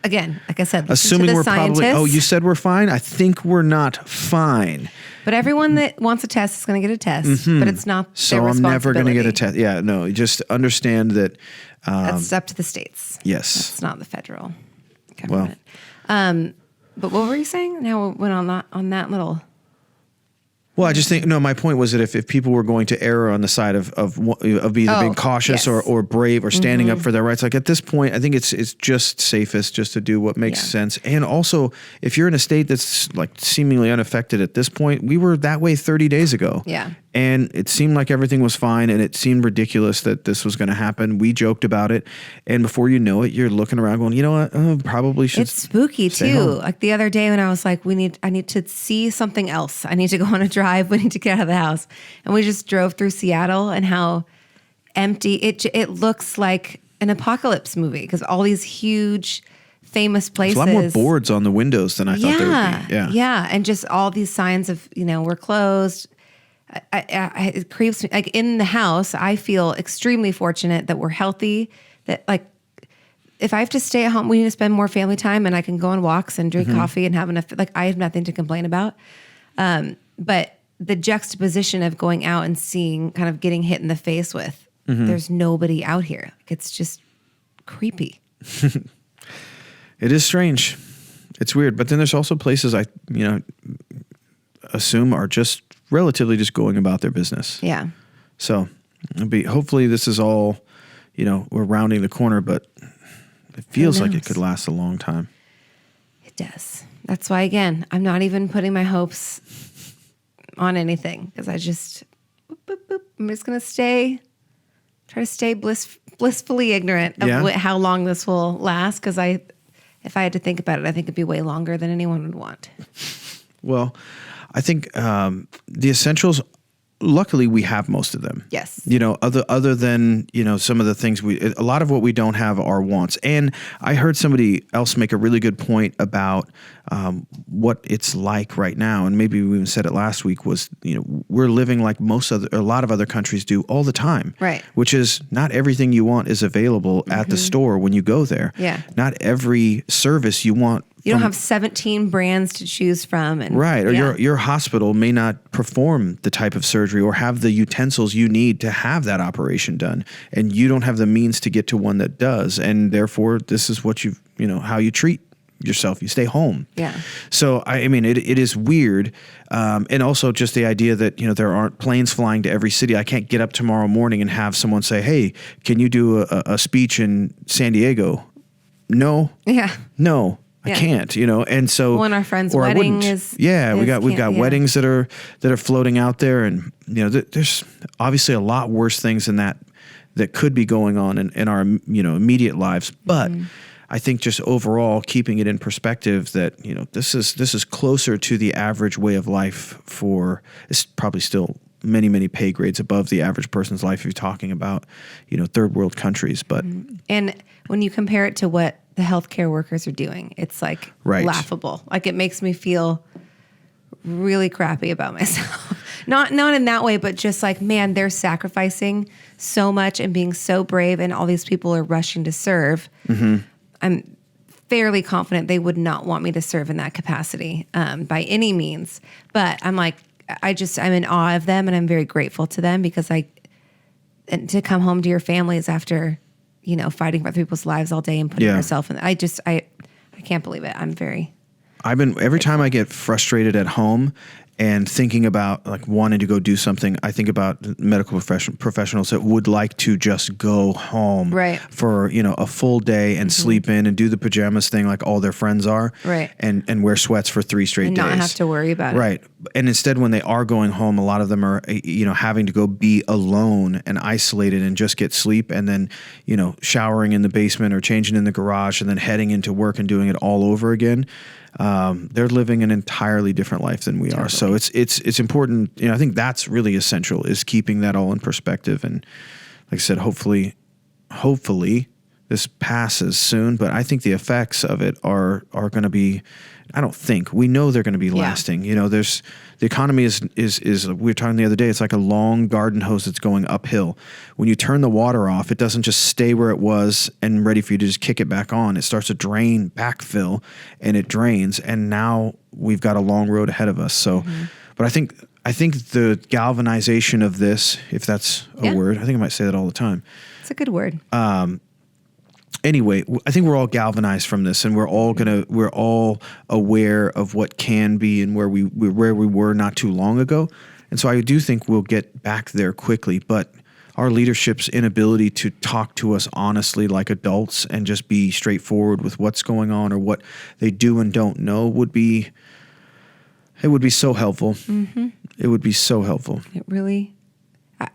Again, like I said, assuming we're scientists. probably, you said we're fine? I think we're not fine. But everyone that wants a test is going to get a test, but it's not their responsibility. So I'm never going to get a test. Yeah, no, just understand that. That's up to the states. Yes. It's not the federal government. Well, but what were you saying? Now we went on that little... Well, I just think, my point was that if people were going to err on the side of either being cautious or brave or standing up for their rights, like at this point, I think it's just safest just to do what makes sense. And also, if you're in a state that's like seemingly unaffected at this point, we were that way 30 days ago. Yeah. And it seemed like everything was fine and it seemed ridiculous that this was going to happen. We joked about it. And before you know it, you're looking around going, you know what, probably should. It's spooky too. Home. Like the other day when I was like, I need to see something else. I need to go on a drive. We need to get out of the house. And we just drove through Seattle and how empty it looks like an apocalypse movie because all these huge famous places. There's a lot more boards on the windows than I thought there would be. Yeah. And just all these signs of, we're closed. It creeps me. Like in the house, I feel extremely fortunate that we're healthy. That like, if I have to stay at home, we need to spend more family time, and I can go on walks and drink coffee and have enough. Like I have nothing to complain about. But the juxtaposition of going out and seeing, kind of getting hit in the face with, there's nobody out here. Like it's just creepy. It is strange. It's weird, but then there's also places I assume are just relatively just going about their business. Yeah. So hopefully this is all, we're rounding the corner, but it feels like it could last a long time. It does. That's why, again, I'm not even putting my hopes on anything because I'm just going to try to stay blissfully ignorant of how long this will last. Because if I had to think about it, I think it'd be way longer than anyone would want. Well, I think the essentials, luckily we have most of them. Yes. Other than, some of the things a lot of what we don't have are wants. And I heard somebody else make a really good point about what it's like right now. And maybe we even said it last week was, we're living like a lot of other countries do all the time. Right. Which is not everything you want is available at the store when you go there. Yeah. Not every service you want. You don't have 17 brands to choose from. Right. Or your hospital may not perform the type of surgery or have the utensils you need to have that operation done. And you don't have the means to get to one that does. And therefore, this is what how you treat yourself, you stay home. Yeah. So I mean, it is weird, and also just the idea that there aren't planes flying to every city. I can't get up tomorrow morning and have someone say, "Hey, can you do a speech in San Diego?" No. Yeah. No. I Yeah. can't, and so Well, and our friend's or I wedding wouldn't. is- we've got yeah. weddings that are floating out there, and there's obviously a lot worse things than that could be going on in our immediate lives. But I think just overall keeping it in perspective that this is closer to the average way of life for it's probably still many pay grades above the average person's life if you're talking about third world countries. But And when you compare it to what the healthcare workers are doing, it's like Right. laughable. Like it makes me feel really crappy about myself. Not in that way, but just like, man, they're sacrificing so much and being so brave, and all these people are rushing to serve. I'm fairly confident they would not want me to serve in that capacity by any means. But I'm like, I'm in awe of them, and I'm very grateful to them because and to come home to your families after, fighting for other people's lives all day and putting Yeah. yourself in. I can't believe it. every time I get frustrated at home and thinking about like wanting to go do something, I think about medical professionals that would like to just go home Right. for a full day and sleep in and do the pajamas thing like all their friends are, Right. and wear sweats for 3 straight and days, not have to worry about it. right. And instead, when they are going home, a lot of them are having to go be alone and isolated and just get sleep, and then showering in the basement or changing in the garage, and then heading into work and doing it all over again. They're living an entirely different life than we are. So it's important. I think that's really essential, is keeping that all in perspective. And like I said, hopefully this passes soon, but I think the effects of it are going to be, we know they're going to be lasting. There's the economy is we were talking the other day, it's like a long garden hose that's going uphill. When you turn the water off, it doesn't just stay where it was and ready for you to just kick it back on. It starts to drain, backfill, and it drains. And now we've got a long road ahead of us. So, but I think the galvanization of this, if that's a word, I think I might say that all the time. It's a good word. Anyway, I think we're all galvanized from this, and we're all aware of what can be and where we were not too long ago. And so I do think we'll get back there quickly, but our leadership's inability to talk to us honestly like adults and just be straightforward with what's going on or what they do and don't know would be so helpful. It would be so helpful. It really,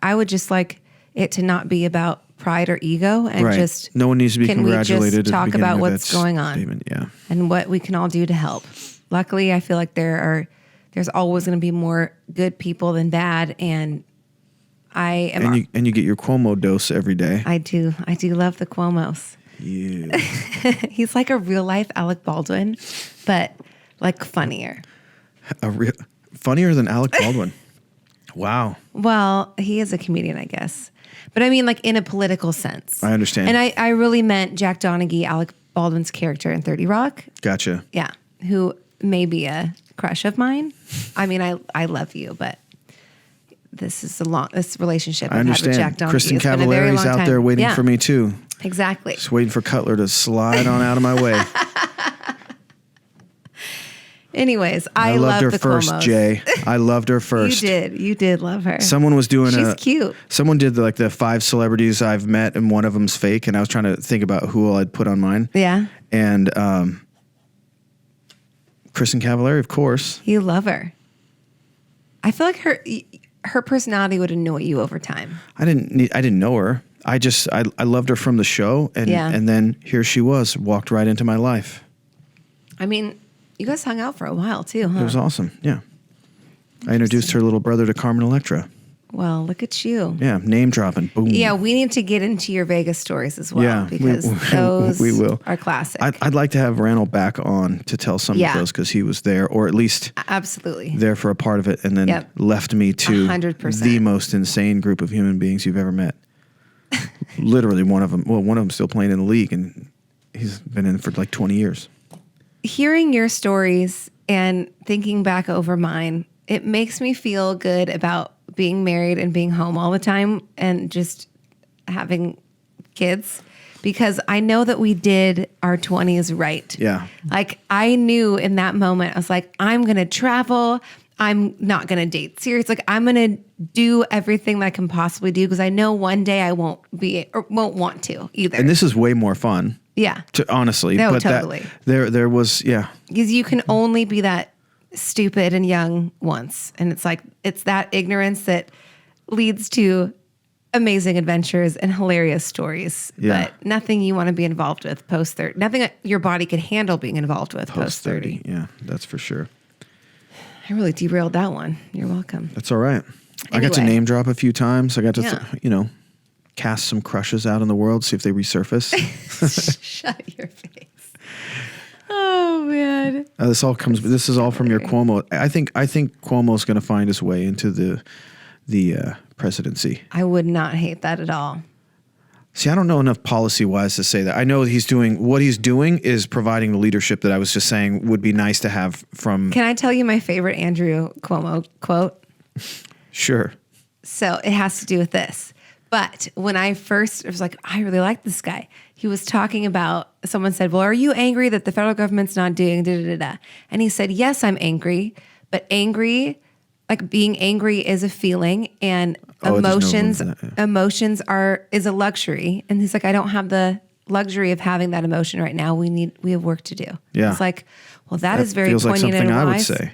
I would just like it to not be about pride or ego, and just no one needs to be congratulated. We at just the talk beginning about of what's that going on, statement. Yeah, and what we can all do to help. Luckily, I feel like there's always going to be more good people than bad, and I am. And you get your Cuomo dose every day. I do love the Cuomos. Yeah. He's like a real life Alec Baldwin, but like funnier. Funnier than Alec Baldwin. Wow. Well, he is a comedian, I guess. But I mean, like in a political sense. I understand. And I really meant Jack Donaghy, Alec Baldwin's character in 30 Rock. Gotcha. Yeah. Who may be a crush of mine. I mean, I love you, but this relationship I I've had with Jack understand. Donaghy Kristen has been a very Cavallari's long out time. there waiting Yeah, for me too. Exactly. Just waiting for Cutler to slide on out of my way. Anyways, I I loved her the first, Cuomos. Jay. I loved her first. You did love her. Someone was doing She's cute. Someone did the 5 celebrities I've met, and one of them's fake. And I was trying to think about who I'd put on mine. Yeah. And Kristen Cavallari, of course. You love her. I feel like her personality would annoy you over time. I didn't know her. I loved her from the show, and then here she walked right into my life. I mean, you guys hung out for a while too, huh? It was awesome. Yeah. I introduced her little brother to Carmen Electra. Well, look at you. Yeah, name dropping. Boom. Yeah, we need to get into your Vegas stories as well, because those we will. are classic. I'd like to have Randall back on to tell some of those, because he was there, or at least Absolutely. there for a part of it, and then left me to 100%. the most insane group of human beings you've ever met. Literally one of them still playing in the league, and he's been in for like 20 years. Hearing your stories and thinking back over mine, it makes me feel good about being married and being home all the time and just having kids, because I know that we did our 20s right. Yeah. Like I knew in that moment, I was like, I'm going to travel. I'm not going to date serious. Like I'm going to do everything that I can possibly do because I know one day I won't be or won't want to either. And this is way more fun. Yeah. Honestly. No, but totally. There was, yeah. Because you can only be that stupid and young once. And it's like, it's that ignorance that leads to amazing adventures and hilarious stories. Yeah. But nothing you want to be involved with post 30. Nothing that your body could handle being involved with post 30. Yeah, that's for sure. I really derailed that one. You're welcome. That's all right. I got to Anyway. name drop a few times. I got to, Yeah. cast some crushes out in the world, see if they resurface. Shut your face. Oh man. This is all from your Cuomo. I think Cuomo's going to find his way into the presidency. I would not hate that at all. See, I don't know enough policy-wise to say that. I know what he's doing is providing the leadership that I was just saying would be nice to have from. Can I tell you my favorite Andrew Cuomo quote? Sure. So it has to do with this. But when I first was like, I really like this guy. He was talking about, someone said, well, are you angry that the federal government's not doing da-da-da-da? And he said, yes, I'm angry. But being angry is a feeling, and emotions is a luxury. And he's like, I don't have the luxury of having that emotion right now. We have work to do. Yeah. It's like, well, that is very feels like poignant something and I would wise. say.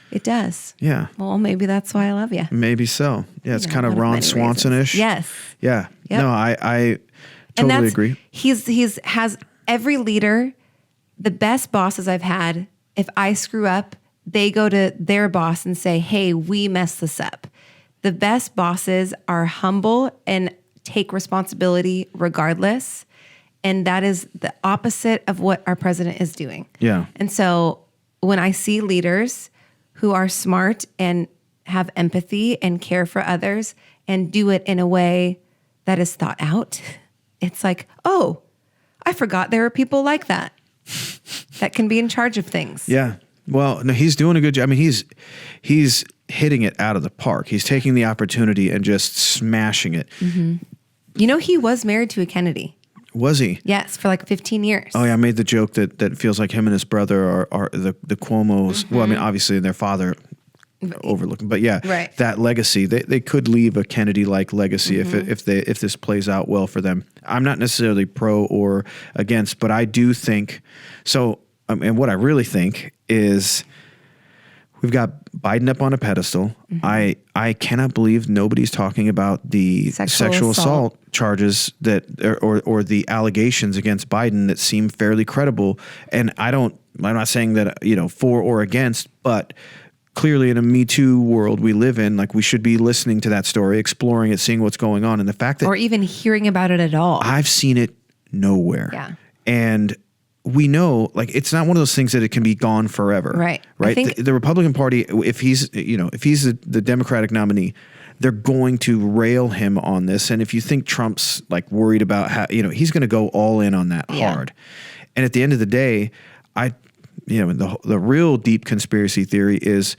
It does. Yeah. Well, maybe that's why I love you. Maybe so. Yeah, it's Yeah, kind of one of Ron many Swanson-ish. reasons. Yes. Yeah. Yep. No, I totally agree. He's has every leader, the best bosses I've had. If I screw up, they go to their boss and say, hey, we messed this up. The best bosses are humble and take responsibility regardless. And that is the opposite of what our president is doing. Yeah. And so when I see leaders who are smart and have empathy and care for others and do it in a way that is thought out, it's like, oh, I forgot there are people like that that can be in charge of things. Yeah. Well, no, he's doing a good job. I mean, he's hitting it out of the park. He's taking the opportunity and just smashing it. Mm-hmm. You know, he was married to a Kennedy. Was he? Yes, for like 15 years. Oh yeah, I made the joke that it feels like him and his brother are the Cuomos. Mm-hmm. Well, I mean, obviously their father overlooking, but yeah, Right. that legacy they could leave a Kennedy-like legacy Mm-hmm. if this plays out well for them. I'm not necessarily pro or against, but I do think so. And what I really think is we've got Biden up on a pedestal. Mm-hmm. I cannot believe nobody's talking about the sexual assault charges that or the allegations against Biden that seem fairly credible. And I'm not saying that, for or against, but clearly in a Me Too world we live in, like we should be listening to that story, exploring it, seeing what's going on. And the fact that Or even hearing about it at all. I've seen it nowhere. Yeah. And we know, like, it's not one of those things that it can be gone forever. Right. I Right. think- The Republican Party, if he's the Democratic nominee, they're going to rail him on this. And if you think Trump's like worried about how, he's going to go all in on that Yeah. hard. And at the end of the day, the real deep conspiracy theory is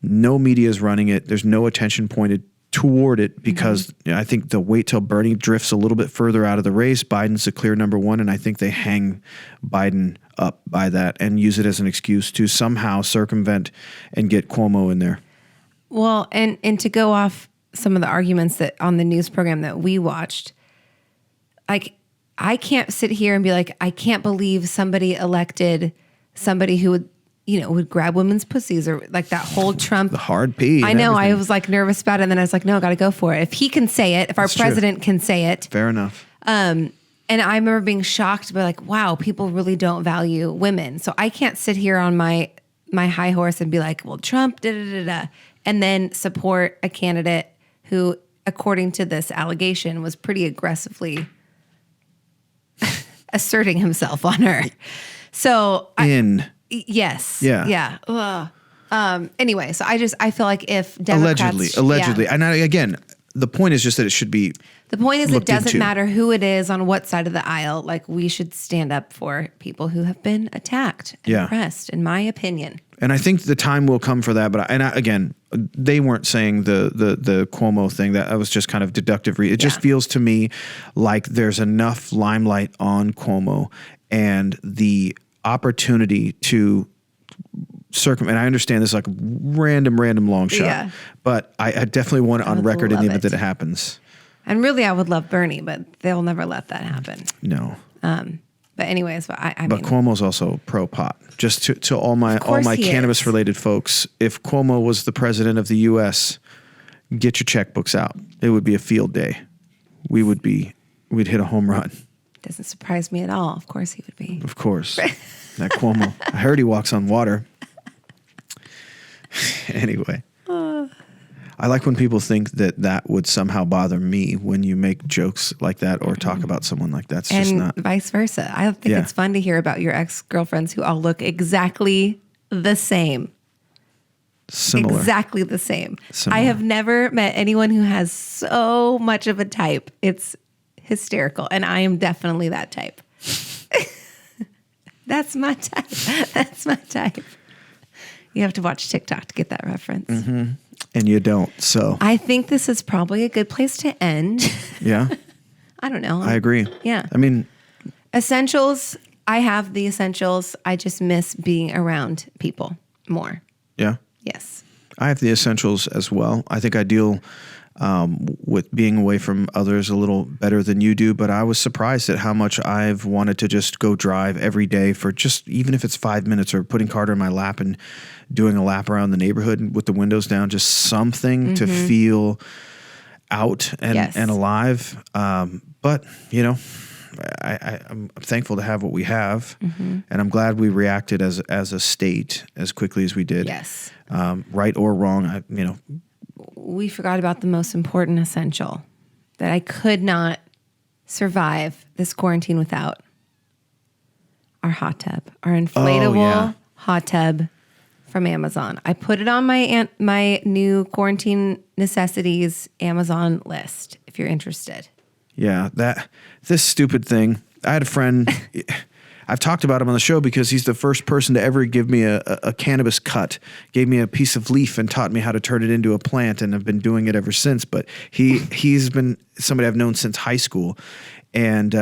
no media is running it. There's no attention pointed toward it because I think they'll wait till Bernie drifts a little bit further out of the race. Biden's the clear number one, and I think they hang Biden up by that and use it as an excuse to somehow circumvent and get Cuomo in there. Well, and to go off some of the arguments that on the news program that we watched, like I can't sit here and be like, I can't believe somebody elected somebody who would grab women's pussies or like that whole Trump. The hard P. I and know. I everything. was like nervous about it. And then I was like, no, I got to go for it. If he can say it, if our That's true. president can say it. Fair enough. And I remember being shocked by like, wow, people really don't value women. So I can't sit here on my high horse and be like, well, Trump, and then support a candidate who, according to this allegation, was pretty aggressively asserting himself on her. So yes. Yeah. Yeah. Ugh. Anyway, so I feel like if Democrats Allegedly. Yeah. And again, the point is just that it should be The point is, it looked doesn't into. matter who it is on what side of the aisle. Like, we should stand up for people who have been attacked and Yeah. oppressed, in my opinion. And I think the time will come for that. But again, they weren't saying the Cuomo thing. That was just kind of deductive. It just Yeah. feels to me like there's enough limelight on Cuomo and the opportunity to and I understand this is like random long shot, Yeah. but I definitely want it on would record in the love event it. that it happens. And really, I would love Bernie, but they'll never let that happen. No. But anyways, I But mean, Cuomo's also pro pot. Just to all my course he cannabis is. related folks, if Cuomo was the president of the U.S., get your checkbooks out. It would be a field day. We'd hit a home run. doesn't surprise me at all. Of course he would be. Of course, that Cuomo. I heard he walks on water. Anyway, I like when people think that would somehow bother me when you make jokes like that or talk about someone like that. It's just And not. vice versa. I think Yeah. it's fun to hear about your ex-girlfriends who all look exactly the same. Similar. Exactly the same. Similar. I have never met anyone who has so much of a type. It's hysterical. And I am definitely that type. That's my type. That's my type. You have to watch TikTok to get that reference. And you don't. So, I think this is probably a good place to end. yeah, I don't know. I agree. Yeah. I mean, Essentials. I have the essentials. I just miss being around people more. yeah. Yes. I have the essentials as well. I think I deal with being away from others a little better than you do, but I was surprised at how much I've wanted to just go drive every day for just, even if it's 5 minutes, or putting Carter in my lap and doing a lap around the neighborhood with the windows down, just something to feel out and, Yes. and alive. But, you know, I'm thankful to have what we have, and I'm glad we reacted as a state as quickly as we did. Yes. Right or wrong, We forgot about the most important essential that I could not survive this quarantine without. Our hot tub, our inflatable yeah. hot tub from Amazon. I put it on my new quarantine necessities Amazon list if you're interested. Yeah, this stupid thing. I had a friend. I've talked about him on the show because he's the first person to ever give me a cannabis cut. Gave me a piece of leaf and taught me how to turn it into a plant, and I've been doing it ever since. But he's been somebody I've known since high school, and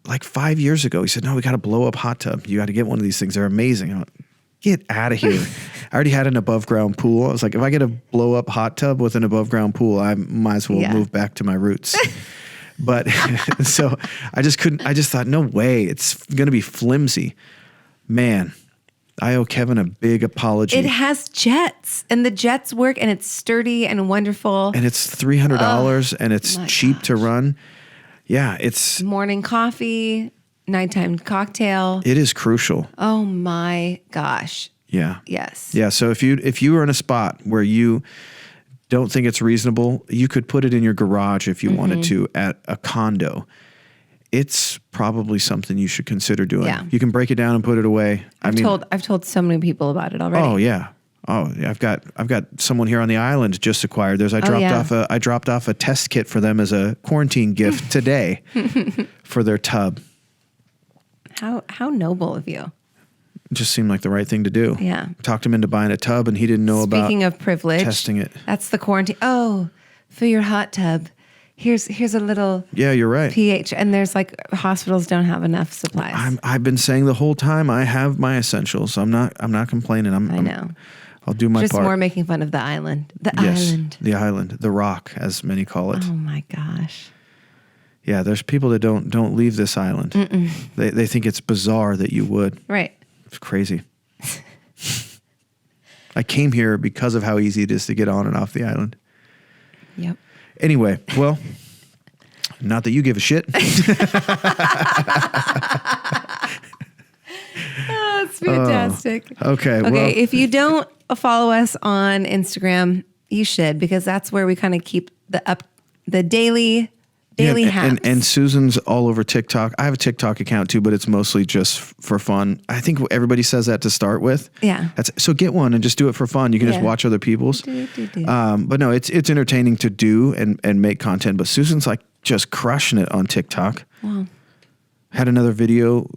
like 5 years ago, he said, "No, we got to blow up hot tub. You got to get one of these things. They're amazing." I'm like, get out of here. I already had an above ground pool. I was like, if I get a blow up hot tub with an above ground pool, I might as well Yeah. move back to my roots. But so I just thought, no way, it's going to be flimsy. Man, I owe Kevin a big apology. It has jets, and the jets work, and it's sturdy and wonderful. And it's $300 and it's my cheap to run. Yeah, it Morning coffee, nighttime cocktail. is crucial. Oh my gosh. Yeah. Yes. Yeah. So if you are in a spot where you don't think it's reasonable, you could put it in your garage if you wanted to at a condo. It's probably something you should consider doing. Yeah. You can break it down and put it away. I've told so many people about it already. Oh yeah. Oh, yeah. I've got someone here on the island just acquired theirs. I dropped off a test kit for them as a quarantine gift today for their tub. How noble of you. It just seemed like the right thing to do. Yeah. Talked him into buying a tub, and he didn't know Speaking about of privilege, testing it. That's the quarantine. Oh, for your hot tub, here's a little Yeah, you're right. pH, and there's like hospitals don't have enough supplies. I've been saying the whole time I have my essentials. I'm not complaining. I know. I'll do my Just part. more making fun of the island. Yes, the island, the rock, as many call it. Oh my gosh. Yeah, there's people that don't leave this island. They think it's bizarre that you would. Right. It's crazy. I came here because of how easy it is to get on and off the island. Yep. Anyway, well, not that you give a shit. That's fantastic. Okay. Okay, Well, if you don't follow us on Instagram, you should, because that's where we kind of keep the daily daily hacks. And Susan's all over TikTok. I have a TikTok account too, but it's mostly just for fun. I think everybody says that to start with. Yeah. So get one and just do it for fun. You can just watch other people's. But no, it's entertaining to do and make content. But Susan's like just crushing it on TikTok. Wow. Had another video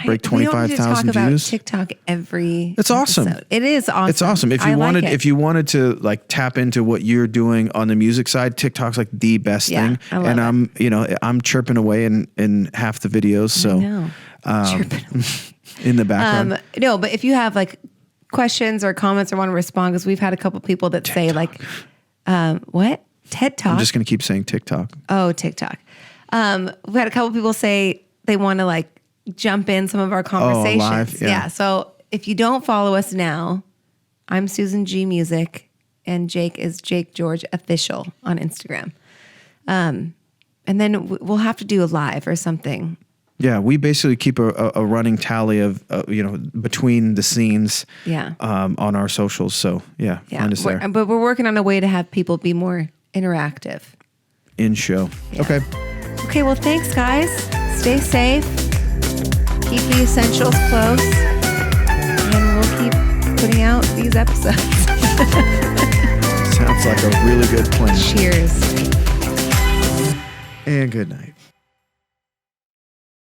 break 25,000 views. TikTok every. It's awesome. Episode. It is awesome. It's awesome. If you wanted to like tap into what you're doing on the music side, TikTok's like the best thing. I love and I'm chirping away in half the videos. So in the background. No, but if you have like questions or comments or want to respond, because we've had a couple people that say like, what? TED Talk? I'm just going to keep saying TikTok. Oh, TikTok. We had a couple people say they want to like jump in some of our conversations. Live, yeah. So if you don't follow us now, I'm Susan G Music and Jake is Jake George Official on Instagram. And then we'll have to do a live or something. Yeah, we basically keep a running tally of between the scenes. Yeah. On our socials. So find us there. But we're working on a way to have people be more interactive. In show. Yeah. Okay. Okay, well, thanks, guys. Stay safe. Keep the essentials close. And we'll keep putting out these episodes. Sounds like a really good plan. Cheers. And good night.